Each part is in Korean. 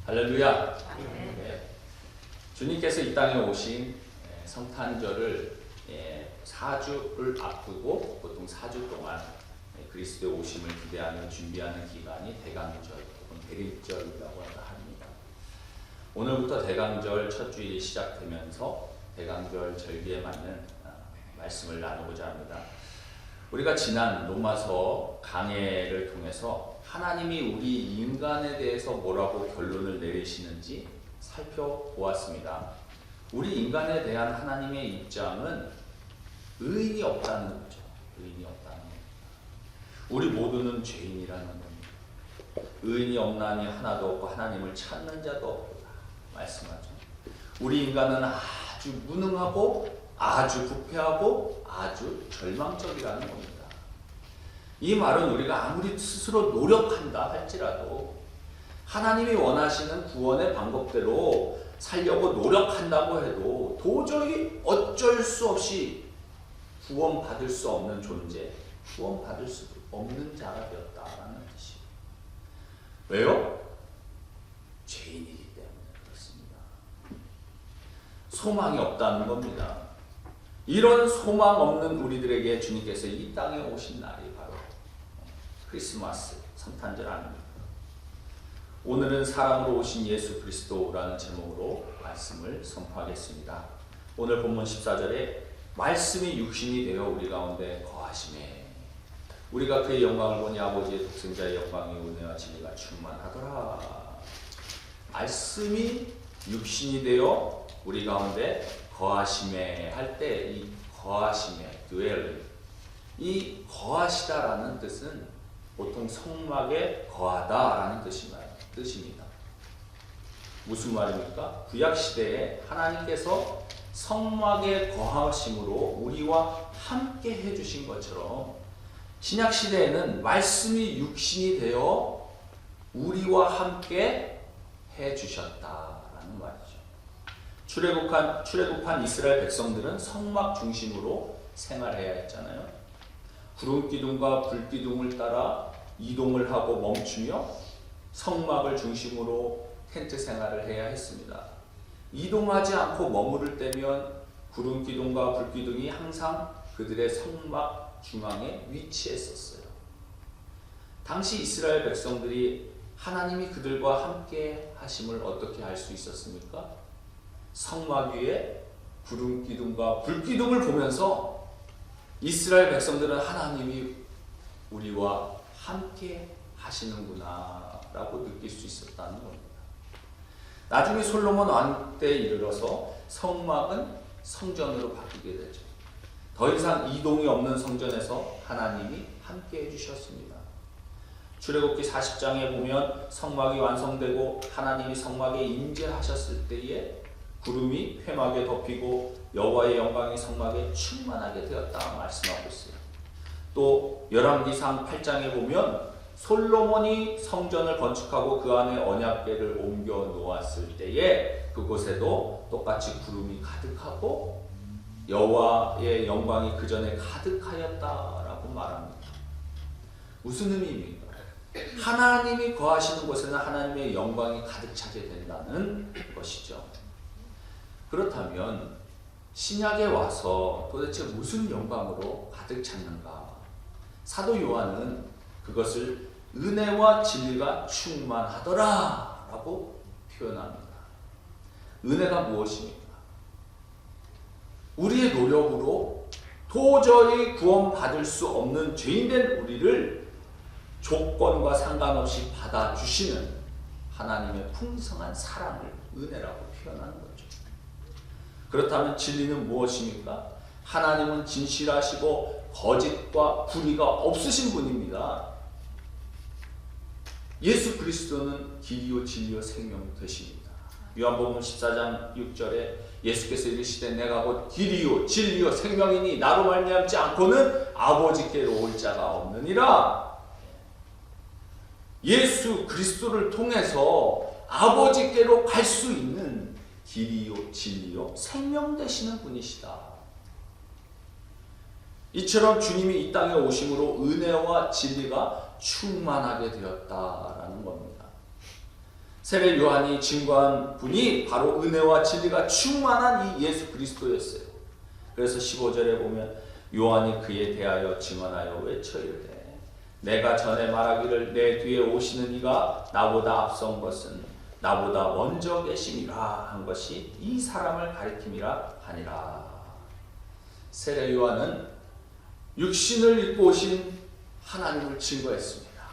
할렐루야. 네. 주님께서 이 땅에 오신 성탄절을 4주를 앞두고 보통 4주 동안 그리스도의 오심을 기대하는 준비하는 기간이 대강절 혹은 대림절이라고 합니다. 오늘부터 대강절 첫 주일이 시작되면서 대강절 절기에 맞는 말씀을 나누고자 합니다. 우리가 지난 로마서 강해를 통해서 하나님이 우리 인간에 대해서 뭐라고 결론을 내리시는지 살펴보았습니다. 우리 인간에 대한 하나님의 입장은 의인이 없다는 거죠. 의인이 없다는 겁니다. 우리 모두는 죄인이라는 겁니다. 의인이 없나니 하나도 없고 하나님을 찾는 자도 없다 말씀하죠. 우리 인간은 아주 무능하고 아주 부패하고 아주 절망적이라는 겁니다. 이 말은 우리가 아무리 스스로 노력한다 할지라도 하나님이 원하시는 구원의 방법대로 살려고 노력한다고 해도 도저히 어쩔 수 없이 구원받을 수 없는 존재, 구원받을 수 없는 자가 되었다라는 뜻이에요. 왜요? 죄인이기 때문에 그렇습니다. 소망이 없다는 겁니다. 이런 소망 없는 우리들에게 주님께서 이 땅에 오신 날이 바로 크리스마스, 성탄절 아닙니까? 오늘은 사람으로 오신 예수 그리스도라는 제목으로 말씀을 선포하겠습니다. 오늘 본문 14절에 말씀이 육신이 되어 우리 가운데 거하심에 우리가 그의 영광을 보니 아버지의 독생자의 영광이 은혜와 진리가 충만하더라. 말씀이 육신이 되어 우리 가운데 거하심에 할 때 이 거하심에 dwell 이 거하시다라는 뜻은 보통 성막에 거하다라는 뜻입니다. 무슨 말입니까? 구약 시대에 하나님께서 성막에 거하심으로 우리와 함께 해주신 것처럼 신약 시대에는 말씀이 육신이 되어 우리와 함께 해주셨다라는 말이죠. 출애굽한 이스라엘 백성들은 성막 중심으로 생활해야 했잖아요. 구름 기둥과 불 기둥을 따라 이동을 하고 멈추며 성막을 중심으로 텐트 생활을 해야 했습니다. 이동하지 않고 머무를 때면 구름 기둥과 불 기둥이 항상 그들의 성막 중앙에 위치했었어요. 당시 이스라엘 백성들이 하나님이 그들과 함께 하심을 어떻게 알 수 있었습니까? 성막 위에 구름 기둥과 불 기둥을 보면서 이스라엘 백성들은 하나님이 우리와 함께 하시는구나 라고 느낄 수 있었다는 겁니다. 나중에 솔로몬 왕 때 이르러서 성막은 성전으로 바뀌게 되죠. 더 이상 이동이 없는 성전에서 하나님이 함께 해주셨습니다. 출애굽기 40장에 보면 성막이 완성되고 하나님이 성막에 임재하셨을 때에 구름이 회막에 덮이고 여호와의 영광이 성막에 충만하게 되었다 말씀하고 있어요. 또 열왕기상 8장에 보면 솔로몬이 성전을 건축하고 그 안에 언약궤를 옮겨 놓았을 때에 그곳에도 똑같이 구름이 가득하고 여호와의 영광이 그 전에 가득하였다라고 말합니다. 무슨 의미입니까? 하나님이 거하시는 곳에는 하나님의 영광이 가득 차게 된다는 것이죠. 그렇다면 신약에 와서 도대체 무슨 영광으로 가득 찼는가? 사도 요한은 그것을 은혜와 진리가 충만하더라 라고 표현합니다. 은혜가 무엇입니까? 우리의 노력으로 도저히 구원받을 수 없는 죄인된 우리를 조건과 상관없이 받아주시는 하나님의 풍성한 사랑을 은혜라고 표현하는 거죠. 그렇다면 진리는 무엇입니까? 하나님은 진실하시고 거짓과 불의가 없으신 분입니다. 예수 그리스도는 길이요 진리요 생명 되십니다. 요한복음 14장 6절에 예수께서 이르시되 내가 곧 길이요 진리요 생명이니 나로 말미암지 않고는 아버지께로 올 자가 없느니라. 예수 그리스도를 통해서 아버지께로 갈 수 있는 길이요 진리요 생명 되시는 분이시다. 이처럼 주님이 이 땅에 오심으로 은혜와 진리가 충만하게 되었다라는 겁니다. 세례 요한이 증거한 분이 바로 은혜와 진리가 충만한 이 예수 그리스도였어요. 그래서 15절에 보면 요한이 그에 대하여 증언하여 외쳐 이르되 내가 전에 말하기를 내 뒤에 오시는 이가 나보다 앞선 것은 나보다 먼저 계심이라 한 것이 이 사람을 가리킴이라 하니라. 세례 요한은 육신을 입고 오신 하나님을 증거했습니다.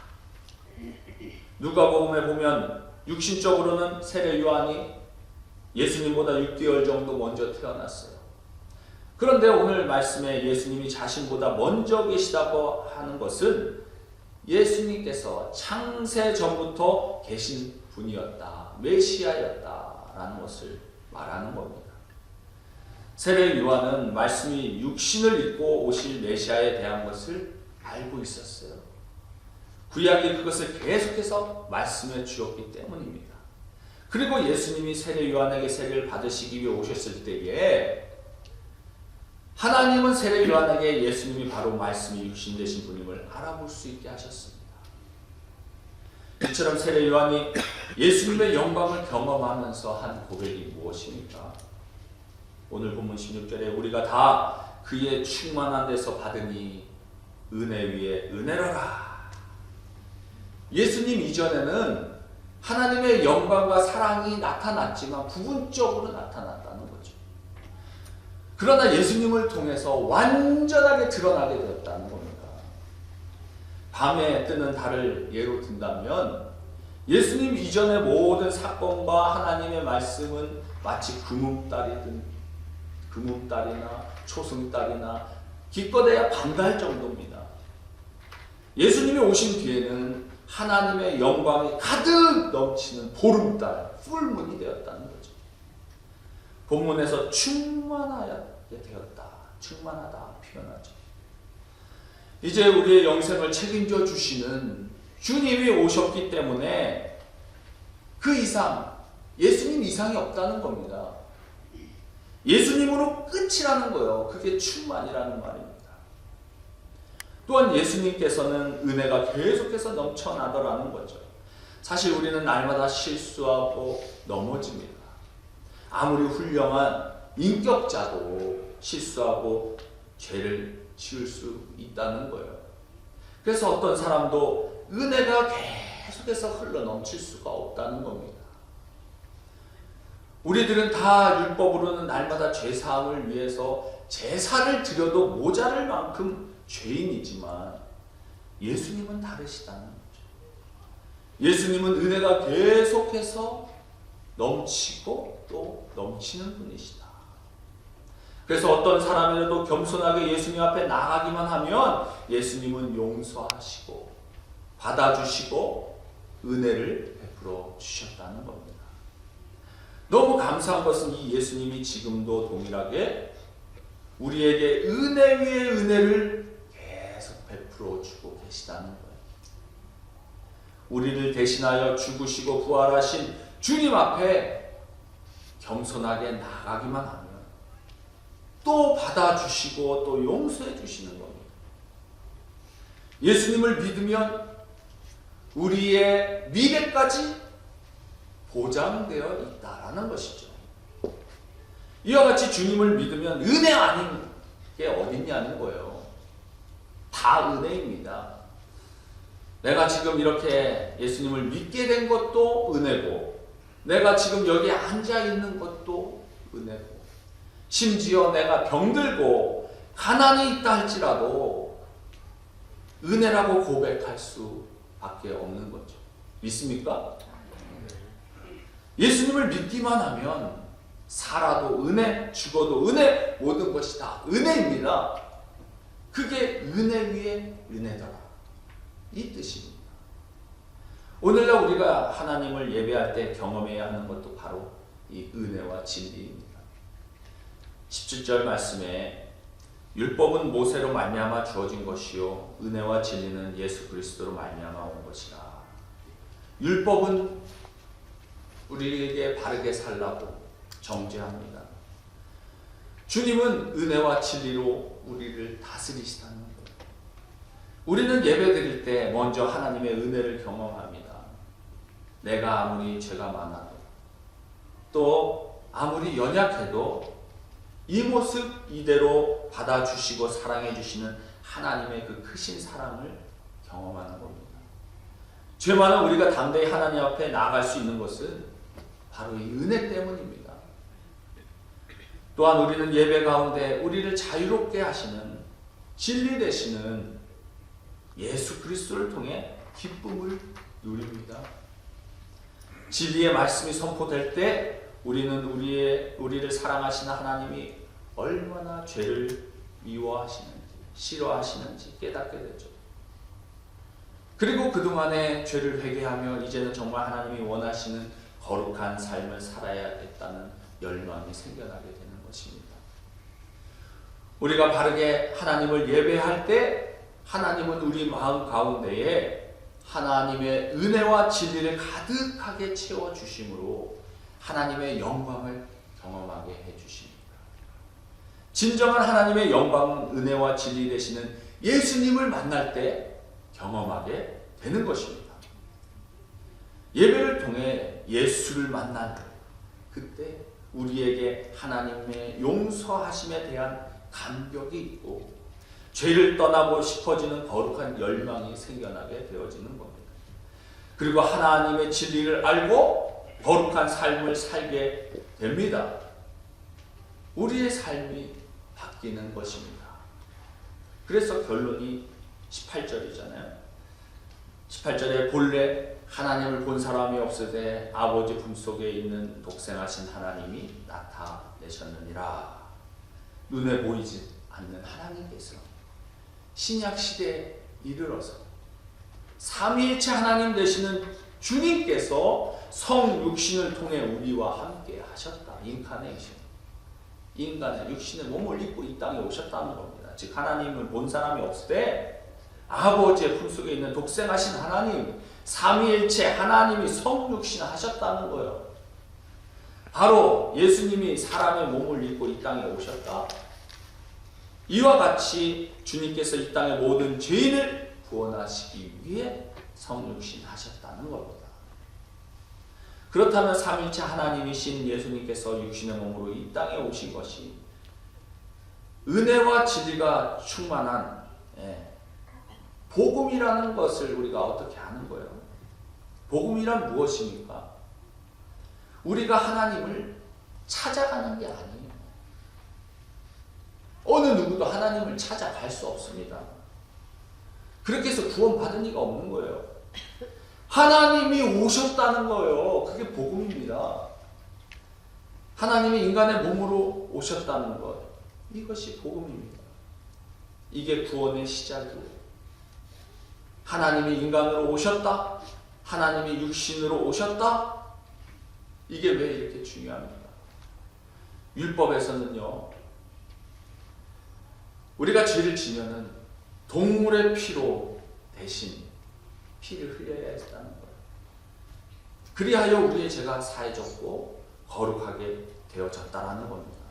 누가복음에 보면 육신적으로는 세례 요한이 예수님보다 6개월 정도 먼저 태어났어요. 그런데 오늘 말씀에 예수님이 자신보다 먼저 계시다고 하는 것은 예수님께서 창세 전부터 계신 분이었다, 메시아였다라는 것을 말하는 겁니다. 세례 요한은 말씀이 육신을 입고 오실 메시아에 대한 것을 알고 있었어요. 구약이 그것을 계속해서 말씀해 주었기 때문입니다. 그리고 예수님이 세례 요한에게 세례를 받으시기 위해 오셨을 때에 하나님은 세례 요한에게 예수님이 바로 말씀이 육신 되신 분임을 알아볼 수 있게 하셨습니다. 이처럼 세례 요한이 예수님의 영광을 경험하면서 한 고백이 무엇입니까? 오늘 본문 16절에 우리가 다 그의 충만한 데서 받으니 은혜 위에 은혜로라. 예수님 이전에는 하나님의 영광과 사랑이 나타났지만 부분적으로 나타났다는 거죠. 그러나 예수님을 통해서 완전하게 드러나게 되었다는 겁니다. 밤에 뜨는 달을 예로 든다면 예수님 이전의 모든 사건과 하나님의 말씀은 마치 금음달이나 초승달이나 기껏해야 반달 정도입니다. 예수님이 오신 뒤에는 하나님의 영광이 가득 넘치는 보름달, 풀문이 되었다는 거죠. 본문에서 충만하게 되었다, 충만하다 표현하죠. 이제 우리의 영생을 책임져 주시는 주님이 오셨기 때문에 그 이상, 예수님 이상이 없다는 겁니다. 예수님으로 끝이라는 거예요. 그게 충만이라는 말입니다. 또한 예수님께서는 은혜가 계속해서 넘쳐나더라는 거죠. 사실 우리는 날마다 실수하고 넘어집니다. 아무리 훌륭한 인격자도 실수하고 죄를 지을 수 있다는 거예요. 그래서 어떤 사람도 은혜가 계속해서 흘러 넘칠 수가 없다는 겁니다. 우리들은 다 율법으로는 날마다 죄사함을 위해서 제사를 드려도 모자랄 만큼 죄인이지만 예수님은 다르시다는 거죠. 예수님은 은혜가 계속해서 넘치고 또 넘치는 분이시다. 그래서 어떤 사람이라도 겸손하게 예수님 앞에 나가기만 하면 예수님은 용서하시고 받아주시고 은혜를 베풀어 주셨다는 겁니다. 너무 감사한 것은 이 예수님이 지금도 동일하게 우리에게 은혜 위에 은혜를 계속 베풀어 주고 계시다는 거예요. 우리를 대신하여 죽으시고 부활하신 주님 앞에 겸손하게 나가기만 하면 또 받아주시고 또 용서해 주시는 겁니다. 예수님을 믿으면 우리의 미래까지 보장되어 있다라는 것이죠. 이와 같이 주님을 믿으면 은혜 아닌 게 어딨냐는 거예요. 다 은혜입니다. 내가 지금 이렇게 예수님을 믿게 된 것도 은혜고, 내가 지금 여기에 앉아 있는 것도 은혜고, 심지어 내가 병들고 가난이 있다 할지라도 은혜라고 고백할 수밖에 없는 거죠. 믿습니까? 예수님을 믿기만 하면 살아도 은혜, 죽어도 은혜, 모든 것이 다 은혜입니다. 그게 은혜 위에 은혜더라, 이 뜻입니다. 오늘날 우리가 하나님을 예배할 때 경험해야 하는 것도 바로 이 은혜와 진리입니다. 17절 말씀에 율법은 모세로 말미암아 주어진 것이요 은혜와 진리는 예수 그리스도로 말미암아 온 것이라. 율법은 우리에게 바르게 살라고 정죄합니다. 주님은 은혜와 진리로 우리를 다스리시다는 거예요. 우리는 예배 드릴 때 먼저 하나님의 은혜를 경험합니다. 내가 아무리 죄가 많아도 또 아무리 연약해도 이 모습 이대로 받아주시고 사랑해 주시는 하나님의 그 크신 사랑을 경험하는 겁니다. 죄 많은 우리가 담대히 하나님 앞에 나아갈 수 있는 것은 바로 이 은혜 때문입니다. 또한 우리는 예배 가운데 우리를 자유롭게 하시는 진리 되시는 예수 그리스도를 통해 기쁨을 누립니다. 진리의 말씀이 선포될 때 우리는 우리를 사랑하시는 하나님이 얼마나 죄를 미워하시는지 싫어하시는지 깨닫게 되죠. 그리고 그동안의 죄를 회개하며 이제는 정말 하나님이 원하시는 거룩한 삶을 살아야겠다는 열망이 생겨나게 되는 것입니다. 우리가 바르게 하나님을 예배할 때 하나님은 우리 마음 가운데에 하나님의 은혜와 진리를 가득하게 채워주심으로 하나님의 영광을 경험하게 해주십니다. 진정한 하나님의 영광은 은혜와 진리 되시는 예수님을 만날 때 경험하게 되는 것입니다. 예배를 통해 예수를 만난 그때 우리에게 하나님의 용서하심에 대한 감격이 있고 죄를 떠나고 싶어지는 거룩한 열망이 생겨나게 되어지는 겁니다. 그리고 하나님의 진리를 알고 거룩한 삶을 살게 됩니다. 우리의 삶이 바뀌는 것입니다. 그래서 결론이 18절이잖아요. 18절에 본래 하나님을 본 사람이 없으되 아버지 품속에 있는 독생하신 하나님이 나타내셨느니라. 눈에 보이지 않는 하나님께서 신약시대에 이르러서 삼위일체 하나님 되시는 주님께서 성육신을 통해 우리와 함께 하셨다. 인카네이션. 인간의 육신의 몸을 입고 이 땅에 오셨다는 겁니다. 즉 하나님을 본 사람이 없을 때 아버지의 품속에 있는 독생하신 하나님, 삼위일체 하나님이 성육신 하셨다는 거예요. 바로 예수님이 사람의 몸을 입고 이 땅에 오셨다. 이와 같이 주님께서 이 땅의 모든 죄인을 구원하시기 위해 성육신 하셨다는 겁니다. 그렇다면 삼위일체 하나님이신 예수님께서 육신의 몸으로 이 땅에 오신 것이 은혜와 진리가 충만한 복음이라는 것을 우리가 어떻게 아는 거예요? 복음이란 무엇입니까? 우리가 하나님을 찾아가는 게 아니에요. 어느 누구도 하나님을 찾아갈 수 없습니다. 그렇게 해서 구원받은 이가 없는 거예요. 하나님이 오셨다는 거예요. 그게 복음입니다. 하나님이 인간의 몸으로 오셨다는 것. 이것이 복음입니다. 이게 구원의 시작이에요. 하나님이 인간으로 오셨다. 하나님이 육신으로 오셨다. 이게 왜 이렇게 중요합니까? 율법에서는요. 우리가 죄를 지면은 동물의 피로 대신 피를 흘려야 했다는 거예요. 그리하여 우리의 죄가 사해졌고 거룩하게 되어졌다라는 겁니다.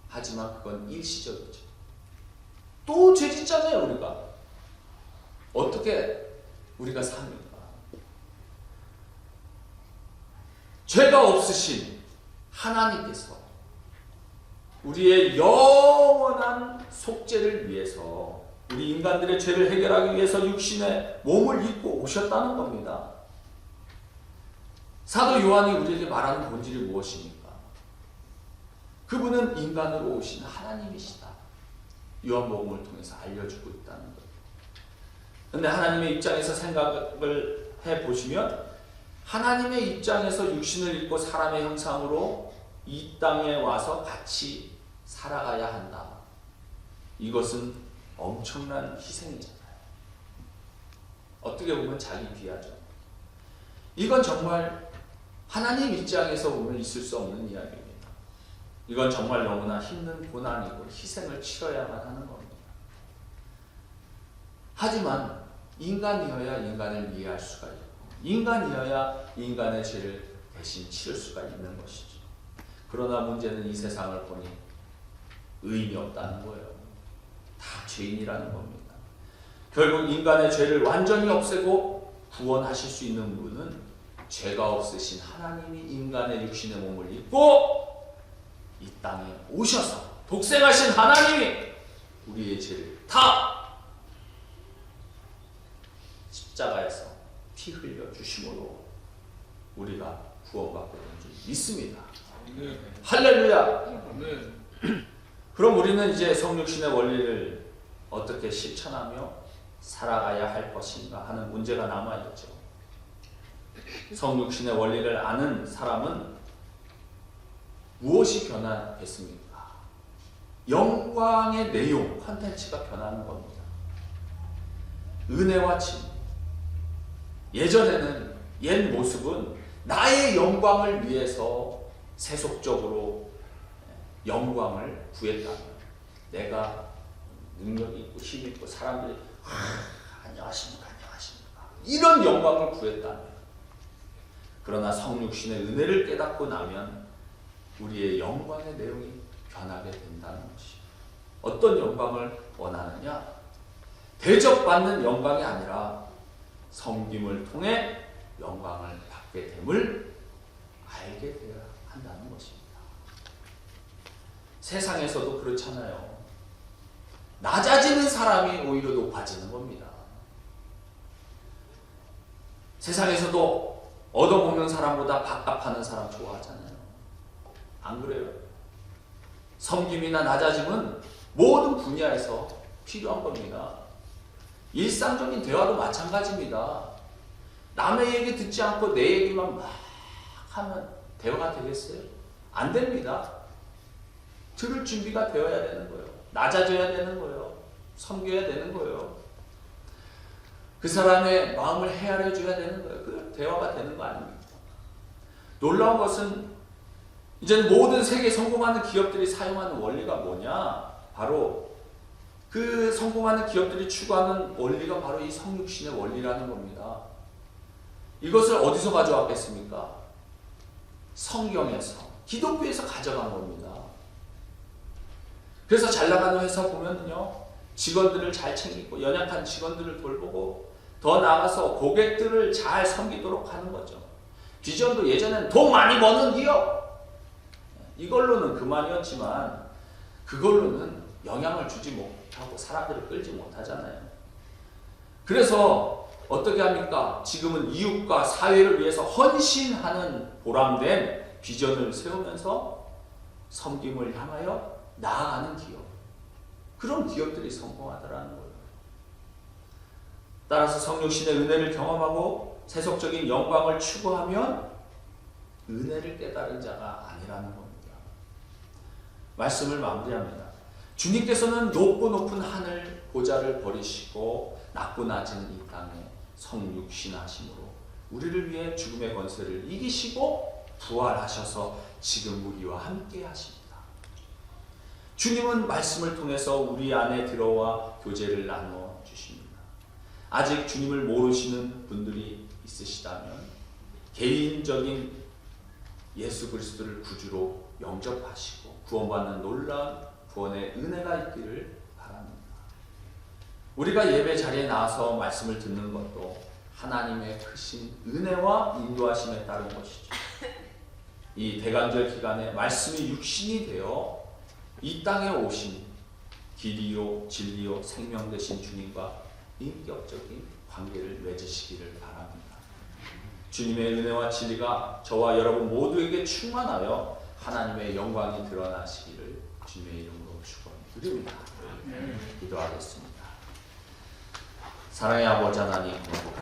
하지만 그건 일시적이죠. 또 죄 짓잖아요, 우리가. 어떻게 우리가 삽니까? 죄가 없으신 하나님께서 우리의 영원한 속죄를 위해서 우리 인간들의 죄를 해결하기 위해서 육신의 몸을 입고 오셨다는 겁니다. 사도 요한이 우리에게 말하는 본질이 무엇입니까? 그분은 인간으로 오신 하나님이시다. 요한복음을 통해서 알려주고 있다는 거예요. 그런데 하나님의 입장에서 생각을 해보시면 하나님의 입장에서 육신을 입고 사람의 형상으로 이 땅에 와서 같이 살아가야 한다. 이것은 엄청난 희생이잖아요. 어떻게 보면 자기 비하죠. 이건 정말 하나님 입장에서 보면 있을 수 없는 이야기입니다. 이건 정말 너무나 힘든 고난이고 희생을 치러야만 하는 겁니다. 하지만 인간이어야 인간을 이해할 수가 있고 인간이어야 인간의 죄를 대신 치를 수가 있는 것이죠. 그러나 문제는 이 세상을 보니 의인이 없다는 거예요. 다 죄인이라는 겁니다. 결국 인간의 죄를 완전히 없애고 구원하실 수 있는 분은 죄가 없으신 하나님이 인간의 육신의 몸을 입고 이 땅에 오셔서 독생하신 하나님이 우리의 죄를 다 십자가에서 피 흘려 주심으로 우리가 구원받게 된 줄 믿습니다. 네. 할렐루야. 네. 그럼 우리는 이제 성육신의 원리를 어떻게 실천하며 살아가야 할 것인가 하는 문제가 남아있죠. 성육신의 원리를 아는 사람은 무엇이 변화했습니까? 영광의 내용, 컨텐츠가 변하는 겁니다. 은혜와 진. 예전에는 옛 모습은 나의 영광을 위해서 세속적으로 영광을 구했다면, 내가 능력이 있고 힘이 있고 사람들이 안녕하십니까 이런 영광을 구했다면, 그러나 성육신의 은혜를 깨닫고 나면 우리의 영광의 내용이 변하게 된다는 것이, 어떤 영광을 원하느냐? 대접받는 영광이 아니라 섬김을 통해 영광을 받게 됨을 알게 되어야 한다는 것입니다. 세상에서도 그렇잖아요. 낮아지는 사람이 오히려 높아지는 겁니다. 세상에서도 얻어먹는 사람보다 밥값하는 사람 좋아하잖아요. 안 그래요? 섬김이나 낮아짐은 모든 분야에서 필요한 겁니다. 일상적인 대화도 마찬가지입니다. 남의 얘기 듣지 않고 내 얘기만 막 하면 대화가 되겠어요? 안 됩니다. 들을 준비가 되어야 되는 거예요. 낮아져야 되는 거예요. 섬겨야 되는 거예요. 그 사람의 마음을 헤아려 줘야 되는 거예요. 그 대화가 되는 거 아닙니까? 놀라운 것은 이제는 모든 세계 성공하는 기업들이 사용하는 원리가 뭐냐? 바로 그 성공하는 기업들이 추구하는 원리가 바로 이 성육신의 원리라는 겁니다. 이것을 어디서 가져왔겠습니까? 성경에서, 기독교에서 가져간 겁니다. 그래서 잘 나가는 회사 보면요, 직원들을 잘 챙기고 연약한 직원들을 돌보고 더 나아가서 고객들을 잘 섬기도록 하는 거죠. 비전도 예전에는 돈 많이 버는 기업, 이걸로는 그만이었지만 그걸로는 영향을 주지 못하고 사람들을 끌지 못하잖아요. 그래서 어떻게 합니까? 지금은 이웃과 사회를 위해서 헌신하는 보람된 비전을 세우면서 섬김을 향하여 나아가는 기업, 그런 기업들이 성공하더라는 거예요. 따라서 성육신의 은혜를 경험하고 세속적인 영광을 추구하면 은혜를 깨달은 자가 아니라는 겁니다. 말씀을 마무리합니다. 주님께서는 높고 높은 하늘 보좌를 버리시고 낮고 낮은 이 땅에 성육신하심으로 우리를 위해 죽음의 권세를 이기시고 부활하셔서 지금 우리와 함께 하십니다. 주님은 말씀을 통해서 우리 안에 들어와 교제를 나누어 주십니다. 아직 주님을 모르시는 분들이 있으시다면 개인적인 예수 그리스도를 구주로 영접하시고 구원받는 놀라운 구원의 은혜가 있기를 바랍니다. 우리가 예배 자리에 나와서 말씀을 듣는 것도 하나님의 크신 은혜와 인도하심에 따른 것이죠. 이 대간절 기간에 말씀이 육신이 되어 이 땅에 오신 길이요 진리요 생명 되신 주님과 인격적인 관계를 맺으시기를 바랍니다. 주님의 은혜와 진리가 저와 여러분 모두에게 충만하여 하나님의 영광이 드러나시기를 주님의 이름으로 축원드립니다. 기도하겠습니다. 사랑의 아버지 하나님,